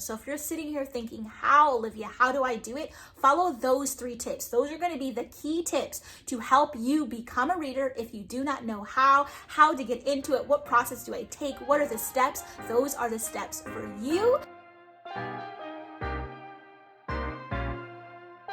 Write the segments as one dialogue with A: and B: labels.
A: So if you're sitting here thinking, how, Olivia, how do I do it? Follow those 3 tips. Those are going to be the key tips to help you become a reader if you do not know how to get into it. What process do I take? What are the steps? Those are the steps for you.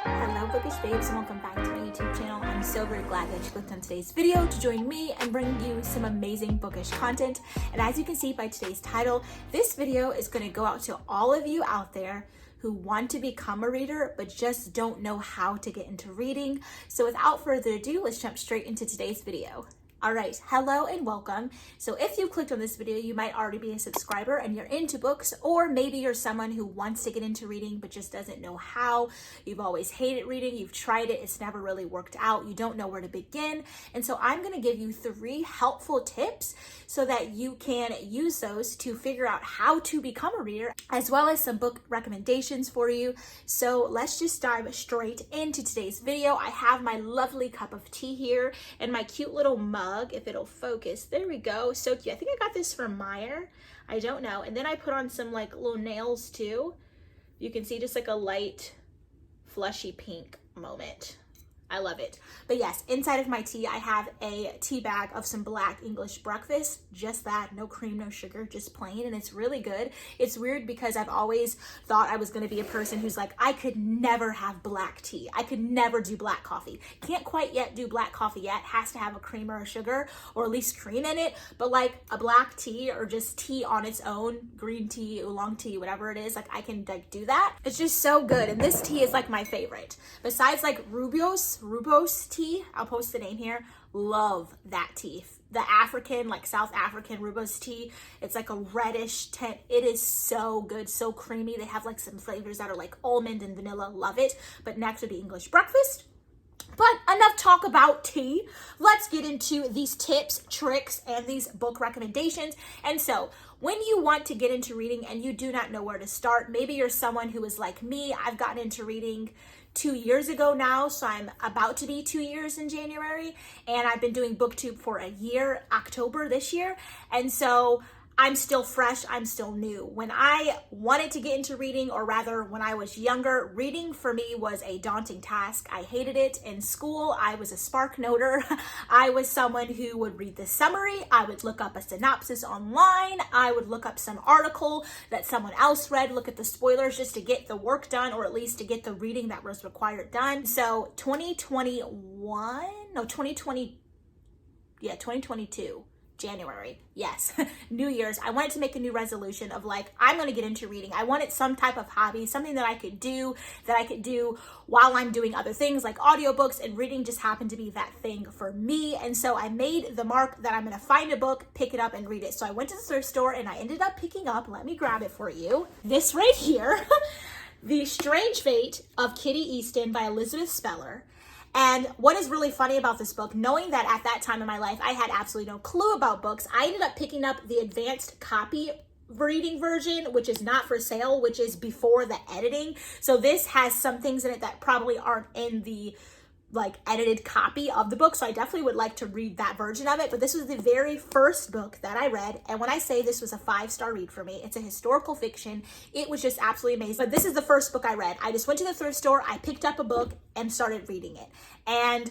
A: Hello, Bookish Babes, and welcome back to my YouTube channel. I'm so very glad that you clicked on today's video to join me and bring you some amazing bookish content. And as you can see by today's title, this video is going to go out to all of you out there who want to become a reader but just don't know how to get into reading. So without further ado, let's jump straight into today's video. All right, hello and welcome. So if you clicked on this video, you might already be a subscriber and you're into books, or maybe you're someone who wants to get into reading but just doesn't know how. You've always hated reading, you've tried it, it's never really worked out, you don't know where to begin. And so I'm gonna give you 3 helpful tips so that you can use those to figure out how to become a reader, as well as some book recommendations for you. So let's just dive straight into today's video. I have my lovely cup of tea here and my cute little mug. If it'll focus, there we go, so cute. I think I got this from Meyer, I don't know. And then I put on some like little nails too. You can see just like a light fleshy pink moment. I love it. But yes, inside of my tea, I have a tea bag of some black English breakfast. Just that, no cream, no sugar, just plain, and it's really good. It's weird because I've always thought I was gonna be a person who's like, I could never have black tea. I could never do black coffee. Can't quite yet do black coffee yet. Has to have a cream or a sugar, or at least cream in it. But like a black tea or just tea on its own, green tea, oolong tea, whatever it is, like I can like do that. It's just so good. And this tea is like my favorite. Besides like Rooibos tea, I'll post the name here. Love that tea. The African, like South African Rooibos tea, it's like a reddish tint. It is so good, so creamy. They have like some flavors that are like almond and vanilla. Love it. But next would be English breakfast. But enough talk about tea. Let's get into these tips, tricks, and these book recommendations. And so when you want to get into reading and you do not know where to start, maybe you're someone who is like me. I've gotten into reading 2 years ago now, so I'm about to be 2 years in January, and I've been doing Booktube for a year, October this year, and so I'm still fresh, I'm still new. When I wanted to get into reading, or rather when I was younger, reading for me was a daunting task. I hated it. In school, I was a spark noter. I was someone who would read the summary, I would look up a synopsis online, I would look up some article that someone else read, look at the spoilers just to get the work done, or at least to get the reading that was required done. So 2022. January, yes, New Year's, I wanted to make a new resolution of like, I'm going to get into reading. I wanted some type of hobby, something that I could do while I'm doing other things like audiobooks, and reading just happened to be that thing for me. And so I made the mark that I'm going to find a book, pick it up, and read it. So I went to the thrift store and I ended up picking up, let me grab it for you, this right here, The Strange Fate of Kitty Easton by Elizabeth Speller. And what is really funny about this book, knowing that at that time in my life, I had absolutely no clue about books, I ended up picking up the advanced copy reading version, which is not for sale, which is before the editing. So this has some things in it that probably aren't in the like edited copy of the book. So I definitely would like to read that version of it. But this was the very first book that I read. And when I say this was a 5-star read for me, it's a historical fiction. It was just absolutely amazing. But this is the first book I read. I just went to the thrift store, I picked up a book and started reading it. And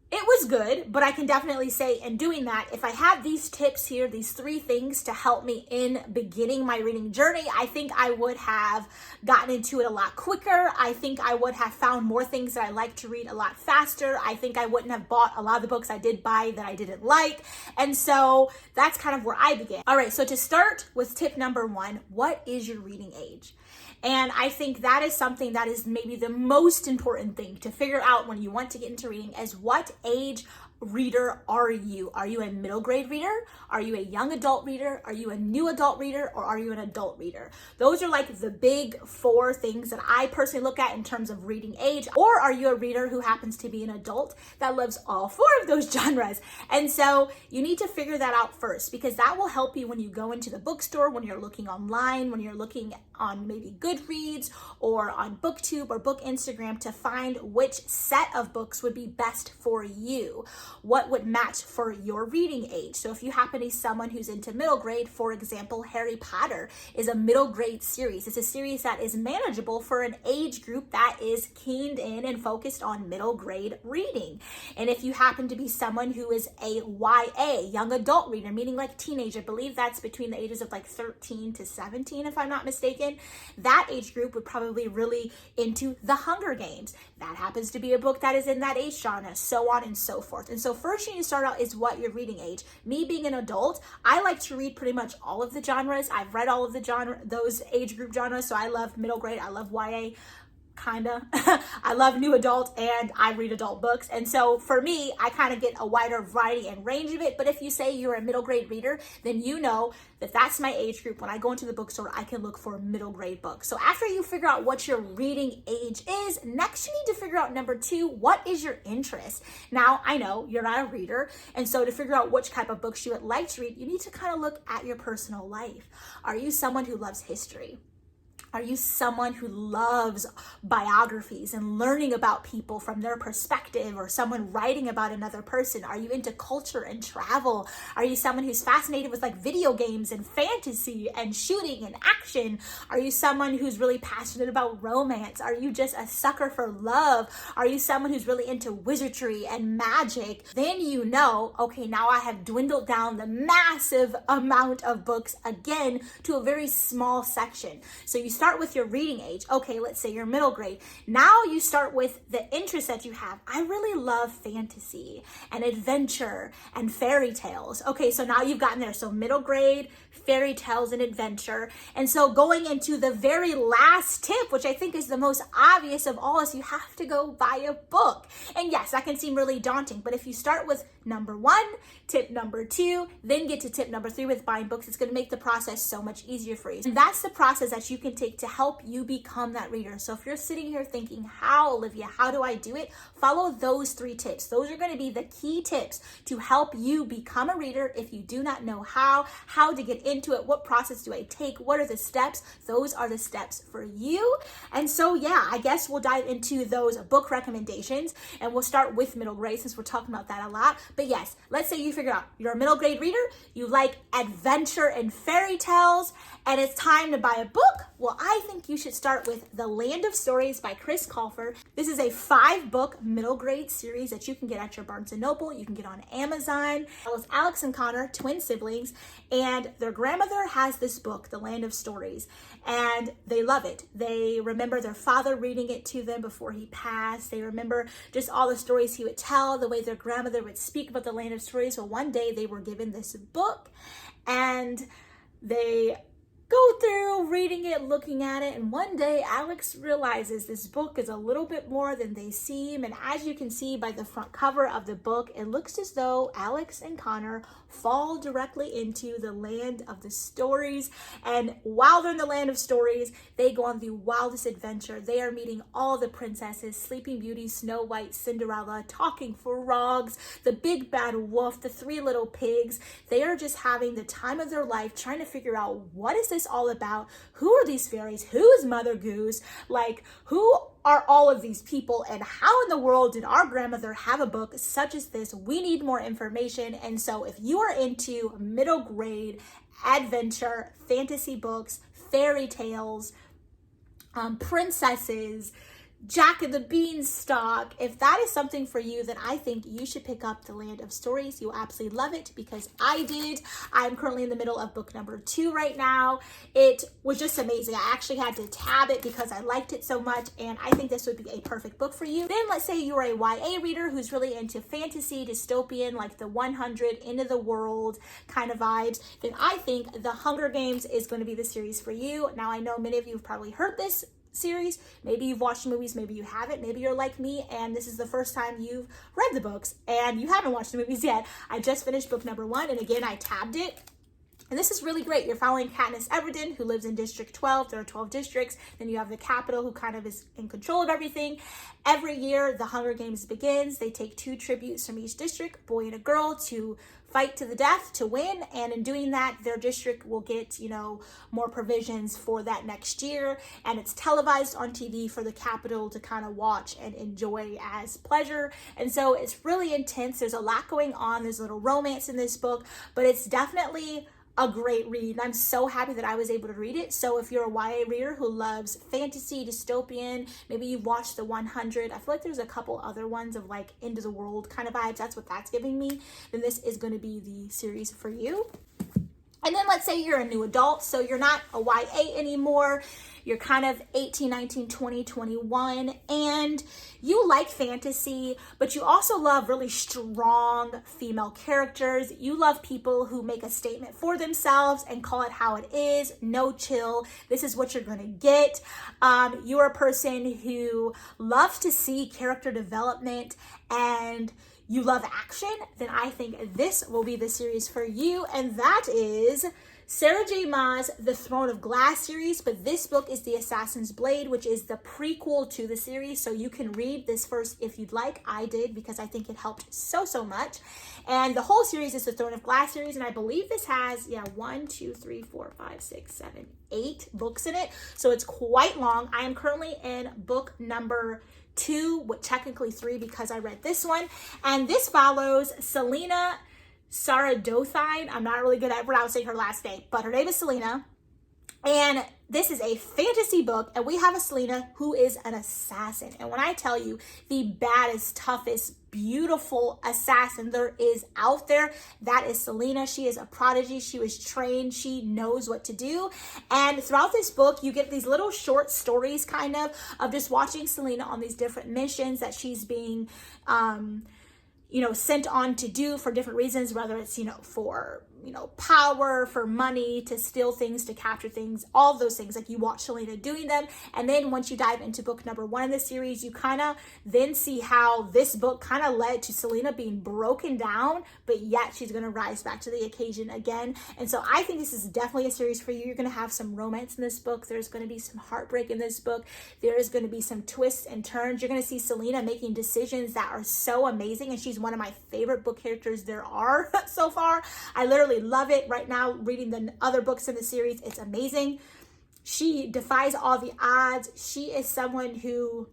A: it was good, but I can definitely say in doing that, if I had these tips here, these 3 things to help me in beginning my reading journey, I think I would have gotten into it a lot quicker. I think I would have found more things that I like to read a lot faster. I think I wouldn't have bought a lot of the books I did buy that I didn't like. And so that's kind of where I began. All right, so to start with tip number 1, what is your reading age? And I think that is something that is maybe the most important thing to figure out when you want to get into reading, is what age reader are you? Are you a middle grade reader? Are you a young adult reader? Are you a new adult reader? Or are you an adult reader? Those are like the big 4 things that I personally look at in terms of reading age. Or are you a reader who happens to be an adult that loves all 4 of those genres? And so you need to figure that out first, because that will help you when you go into the bookstore, when you're looking online, when you're looking on maybe Goodreads or on Booktube or Book Instagram to find which set of books would be best for you, what would match for your reading age. So if you happen to be someone who's into middle grade, for example, Harry Potter is a middle grade series. It's a series that is manageable for an age group that is keened in and focused on middle grade reading. And if you happen to be someone who is a YA, young adult reader, meaning like teenage, I believe that's between the ages of like 13 to 17, if I'm not mistaken, that age group would probably really into The Hunger Games. That happens to be a book that is in that age genre, so on and so forth. And so first you need to start out is what your reading age. Me being an adult, I like to read pretty much all of the genres. I've read all of the those age group genres. So I love middle grade, I love YA, kinda. I love new adult and I read adult books. And so for me, I kind of get a wider variety and range of it. But if you say you're a middle grade reader, then you know that that's my age group. When I go into the bookstore, I can look for middle grade books. So after you figure out what your reading age is, next you need to figure out number 2, what is your interest? Now, I know you're not a reader. And so to figure out which type of books you would like to read, you need to kind of look at your personal life. Are you someone who loves history? Are you someone who loves biographies and learning about people from their perspective, or someone writing about another person? Are you into culture and travel? Are you someone who's fascinated with like video games and fantasy and shooting and action? Are you someone who's really passionate about romance? Are you just a sucker for love? Are you someone who's really into wizardry and magic? Then you know, okay, now I have dwindled down the massive amount of books again to a very small section. So you start with your reading age. Okay, let's say you're middle grade. Now you start with the interest that you have. I really love fantasy and adventure and fairy tales. Okay, so now you've gotten there. So middle grade, fairy tales and adventure. And so going into the very last tip, which I think is the most obvious of all, is you have to go buy a book. And yes, that can seem really daunting, but if you start with number 1, tip number 2, then get to tip number 3 with buying books, it's going to make the process so much easier for you. And that's the process that you can take to help you become that reader. So if you're sitting here thinking, how, Olivia, how do I do it? Follow those 3 tips. Those are going to be the key tips to help you become a reader. If you do not know how to get into it, what process do I take? What are the steps? Those are the steps for you. And so, yeah, I guess we'll dive into those book recommendations, and we'll start with middle grade since we're talking about that a lot. But yes, let's say you figure out you're a middle grade reader, you like adventure and fairy tales, and it's time to buy a book. Well, I think you should start with The Land of Stories by Chris Colfer. This is a 5-book middle grade series that you can get at your Barnes & Noble. You can get on Amazon. It's Alex and Connor, twin siblings, and their grandmother has this book, The Land of Stories, and they love it. They remember their father reading it to them before he passed. They remember just all the stories he would tell, the way their grandmother would speak about the Land of Stories. Well, one day they were given this book, and they go through reading it, looking at it, and one day Alex realizes this book is a little bit more than they seem. And as you can see by the front cover of the book, it looks as though Alex and Connor fall directly into the land of the stories. And while they're in the land of stories, they go on the wildest adventure. They are meeting all the princesses: Sleeping Beauty, Snow White, Cinderella, talking frogs, the big bad wolf, the 3 little pigs. They are just having the time of their life trying to figure out, what is this all about? Who are these fairies? Who is Mother Goose? Like, who are all of these people, and how in the world did our grandmother have a book such as this? We need more information. And so if you are into middle grade adventure, fantasy books, fairy tales, princesses, Jack and the Beanstalk, if that is something for you, then I think you should pick up The Land of Stories. You'll absolutely love it, because I did. I'm currently in the middle of book number 2 right now. It was just amazing. I actually had to tab it because I liked it so much, and I think this would be a perfect book for you. Then let's say you're a YA reader who's really into fantasy, dystopian, like the 100, end of the world kind of vibes, then I think The Hunger Games is going to be the series for you. Now, I know many of you have probably heard this series. Maybe you've watched the movies, maybe you haven't. Maybe you're like me and this is the first time you've read the books and you haven't watched the movies yet. I just finished book number 1, and again, I tabbed it And this is really great. You're following Katniss Everdeen, who lives in District 12. There are 12 districts. Then you have the Capitol, who kind of is in control of everything. Every year, the Hunger Games begins. They take 2 tributes from each district, boy and a girl, to fight to the death to win. And in doing that, their district will get, you know, more provisions for that next year. And it's televised on TV for the Capitol to kind of watch and enjoy as pleasure. And so it's really intense. There's a lot going on. There's a little romance in this book, but it's definitely a great read. And I'm so happy that I was able to read it. So if you're a YA reader who loves fantasy, dystopian, maybe you've watched The 100, I feel like there's a couple other ones of like end of the world kind of vibes, that's what that's giving me, then this is going to be the series for you. And then let's say you're a new adult, so you're not a YA anymore, you're kind of 18, 19, 20, 21, and you like fantasy, but you also love really strong female characters. You love people who make a statement for themselves and call it how it is, no chill, this is what you're gonna get. You're a person who loves to see character development and you love action, then I think this will be the series for you, and that is Sarah J. Maas' The Throne of Glass series, but this book is The Assassin's Blade, which is the prequel to the series, so you can read this first if you'd like. I did because I think it helped so much. And the whole series is the Throne of Glass series, and I believe this has, 1, 2, 3, 4, 5, 6, 7, 8 books in it, so it's quite long. I am currently in book number 2, with technically 3 because I read this one, and this follows Selena Saradothine. I'm not really good at pronouncing her last name, but her name is Selena, and this is a fantasy book, and we have a Selena who is an assassin. And when I tell you the baddest, toughest, beautiful assassin there is out there, that is Selena. She is a prodigy. She was trained. She knows what to do. And throughout this book, you get these little short stories kind of just watching Selena on these different missions that she's being sent on to do for different reasons, whether it's, for, power, for money, to steal things, to capture things, all of those things. Like, you watch Selena doing them. And then once you dive into book number 1 in the series, you kind of then see how this book kind of led to Selena being broken down, but yet she's going to rise back to the occasion again. And so I think this is definitely a series for you. You're going to have some romance in this book. There's going to be some heartbreak in this book. There is going to be some twists and turns. You're going to see Selena making decisions that are so amazing. And she's one of my favorite book characters there are so far. I literally love it right now, reading the other books in the series. It's amazing. She defies all the odds. She is someone who,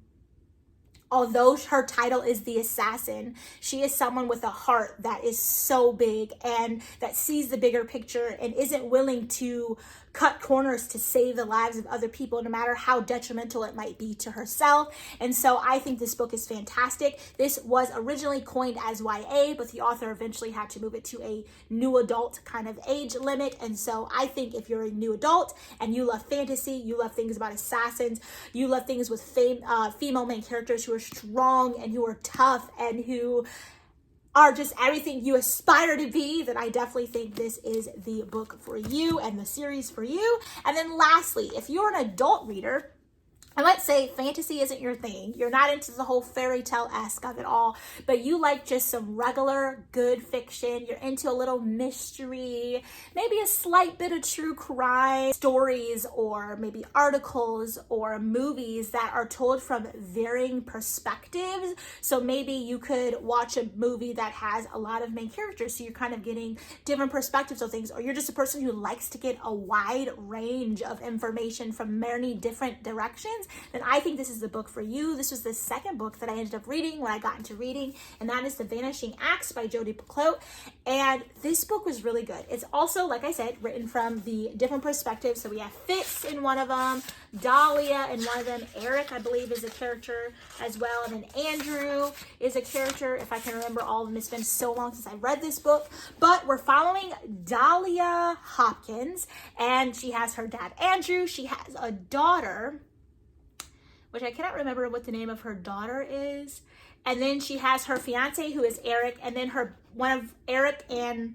A: although her title is the assassin, she is someone with a heart that is so big and that sees the bigger picture and isn't willing to cut corners to save the lives of other people, no matter how detrimental it might be to herself. And so I think this book is fantastic. This was originally coined as YA, but the author eventually had to move it to a new adult kind of age limit. And so I think if you're a new adult and you love fantasy, you love things about assassins, you love things with female main characters who are strong and who are tough and who are just everything you aspire to be, then I definitely think this is the book for you and the series for you. And then lastly, if you're an adult reader, and let's say fantasy isn't your thing, you're not into the whole fairy tale-esque of it all, but you like just some regular good fiction, you're into a little mystery, maybe a slight bit of true crime stories, or maybe articles or movies that are told from varying perspectives. So maybe you could watch a movie that has a lot of main characters, so you're kind of getting different perspectives of things, or you're just a person who likes to get a wide range of information from many different directions, then I think this is the book for you. This was the second book that I ended up reading when I got into reading, and that is The Vanishing Acts by Jodi Picoult. And this book was really good. It's also, like I said, written from the different perspectives. So we have Fitz in one of them, Dahlia in one of them, Eric, I believe, is a character as well, and then Andrew is a character, if I can remember all of them. It's been so long since I read this book, but we're following Dahlia Hopkins, and she has her dad, Andrew. She has a daughter, which I cannot remember what the name of her daughter is. And then she has her fiance, who is Eric, and then one of Eric and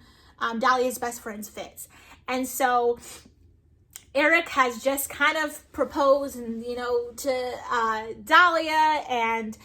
A: Dahlia's best friends, Fitz. And so Eric has just kind of proposed, and to Dahlia, and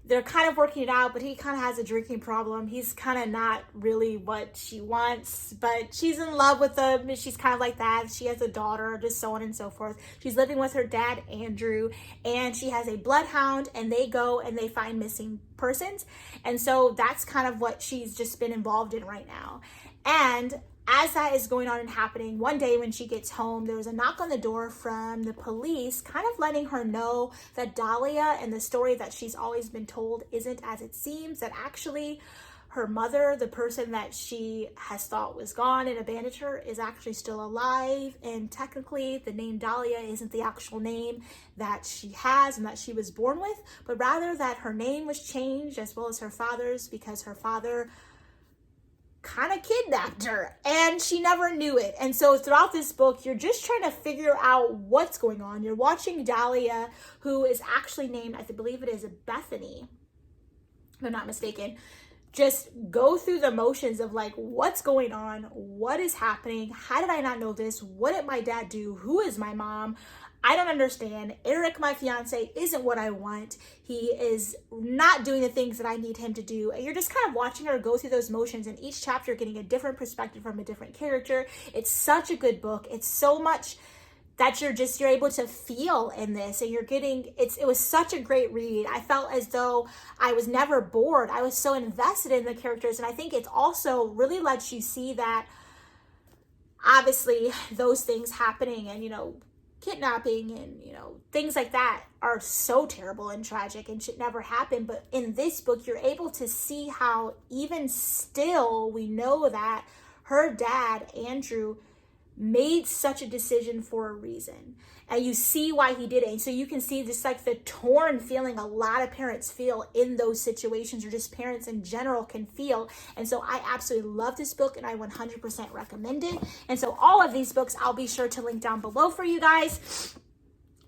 A: they're kind of working it out, but he kind of has a drinking problem. He's kind of not really what she wants, but she's in love with him. She's kind of like that. She has a daughter, just so on and so forth. She's living with her dad, Andrew, and she has a bloodhound, and they go and they find missing persons. And so that's kind of what she's just been involved in right now. And as that is going on and happening, one day when she gets home, there was a knock on the door from the police, kind of letting her know that Dahlia and the story that she's always been told isn't as it seems, that actually her mother, the person that she has thought was gone and abandoned her, is actually still alive. And technically, the name Dahlia isn't the actual name that she has and that she was born with, but rather that her name was changed as well as her father's, because her father kind of kidnapped her and she never knew it. And so throughout this book, you're just trying to figure out what's going on. You're watching Dahlia, who is actually named, I believe it is Bethany, if I'm not mistaken, just go through the motions of like, what's going on? What is happening? How did I not know this? What did my dad do? Who is my mom? I don't understand. Eric, my fiance, isn't what I want. He is not doing the things that I need him to do. And you're just kind of watching her go through those motions, and each chapter getting a different perspective from a different character. It's such a good book. It's so much that you're able to feel in this, and you're getting, it was such a great read. I felt as though I was never bored. I was so invested in the characters. And I think it's also really lets you see that obviously those things happening and, kidnapping and things like that are so terrible and tragic and should never happen. But in this book, you're able to see how even still we know that her dad, Andrew, made such a decision for a reason, and you see why he did it. And so you can see just like the torn feeling a lot of parents feel in those situations, or just parents in general can feel. And so I absolutely love this book, and I 100% recommend it. And so all of these books I'll be sure to link down below for you guys.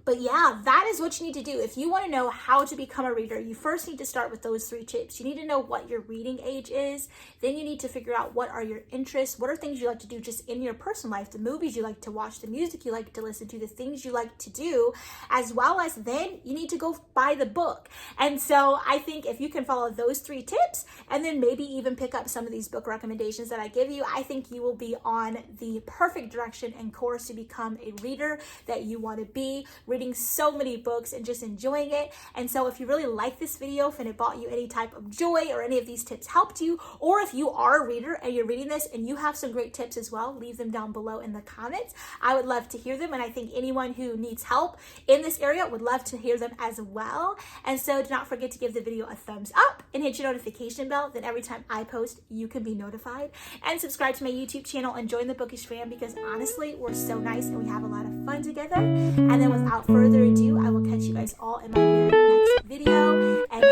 A: But yeah, that is what you need to do. If you want to know how to become a reader, you first need to start with those 3 tips. You need to know what your reading age is. Then you need to figure out what are your interests. What are things you like to do just in your personal life, the movies you like to watch, the music you like to listen to, the things you like to do, as well as then you need to go buy the book. And so I think if you can follow those 3 tips and then maybe even pick up some of these book recommendations that I give you, I think you will be on the perfect direction and course to become a reader that you want to be, reading so many books and just enjoying it. And so if you really like this video, if it brought you any type of joy or any of these tips helped you, or if you are a reader and you're reading this and you have some great tips as well, leave them down below in the comments. I would love to hear them, and I think anyone who needs help in this area would love to hear them as well. And so do not forget to give the video a thumbs up and hit your notification bell. Then every time I post, you can be notified. And subscribe to my YouTube channel and join the Bookish fam, because honestly, we're so nice and we have a lot of fun together. And then without further ado, I will catch you guys all in my very next video. And